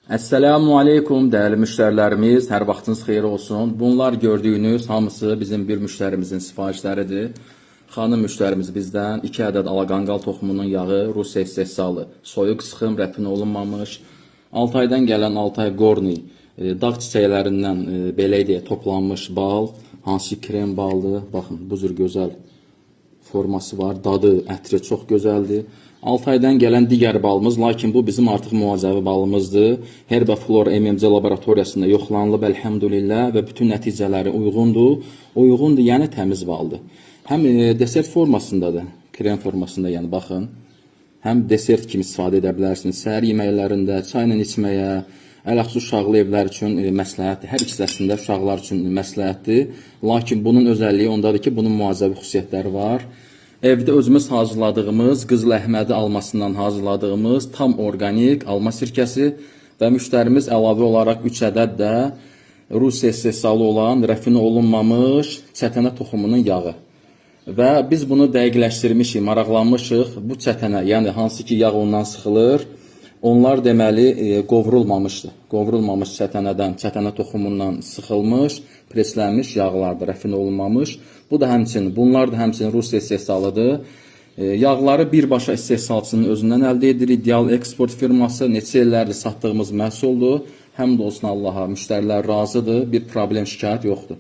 Esselamu Aleyküm değerli müşterilerimiz, hər vaxtınız xeyir olsun. Bunlar gördüyünüz hamısı bizim bir müşterimizin sifarişləridir. Xanım müşterimiz bizdən 2 ədəd alaqanqal toxumunun yağı, Rusiya istehsalı, soyuq sıxım, rəfinə olunmamış, Altaydan gələn Altay Gorni, dağ çiçəklərindən belə deyə toplanmış bal, hansı krem baldır. Baxın, bu cür gözəl forması var, dadı, ətri çox gözəldir. Altaydan gələn digər balımız, lakin bu bizim artıq müalicəvi balımızdır. Herbaflora MMC laboratoriyasında yoxlanılıb, əlhəmdülillah və bütün nəticələri uyğundur. Uyğundur, yəni təmiz baldır. Həm desert formasındadır, krem formasında, yəni baxın. Həm desert kimi istifadə edə bilərsiniz. Səhər yeməklərində, çayla içməyə, ələxüsus uşaqlı evlər üçün məsləhətdir. Hər ikisində uşaqlar üçün məsləhətdir. Lakin bunun özəlliyi ondadır ki, bunun müalicəvi xüsusiyyətləri var. Evdə özümüz hazırladığımız, Qızıl Əhmədi almasından hazırladığımız tam organik alma sirkəsi və müştərimiz əlavə olaraq 3 ədəd də Rusiya istehsalı olan rəfinə olunmamış çətənə toxumunun yağı. Və biz bunu dəqiqləşdirmişik, maraqlanmışıq. Bu çətənə, yəni hansı ki yağ ondan sıxılır, onlar deməli qovrulmamışdır. Qovrulmamış çətənədən, çətənə toxumundan sıxılmış, preslənmiş yağlardır, rəfinə olunmamış. Bu da həmçinin, bunlar da həmçinin Rusiya istehsalıdır. Yağları birbaşa istehsalçının özündən əldə edilir. İdeal eksport firması neçə illərdir satdığımız məhsuldur. Həmd olsun Allaha, müştərilər razıdır, bir problem, şikayət yoxdur.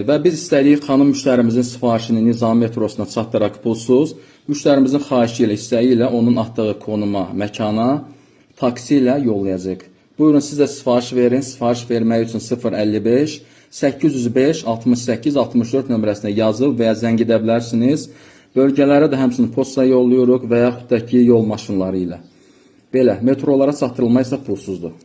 Və biz istəyirik xanım müştərimizin sifarişini Nizami metrosuna çatdıraq pulsuz. Müştərimizin xahişi ilə, istəyi ilə onun atdığı konuma, məkana taksi ilə yollayacaq. Buyurun siz də sifariş verin. Sifariş vermək üçün 055 805 68 64 nömrəsinə yazıb və ya zəng edə bilərsiniz. Bölgələrə də həmçinin posta yollayırıq və yaxud da ki yol maşınları ilə. Belə, metrolara çatdırılma isə pulsuzdur.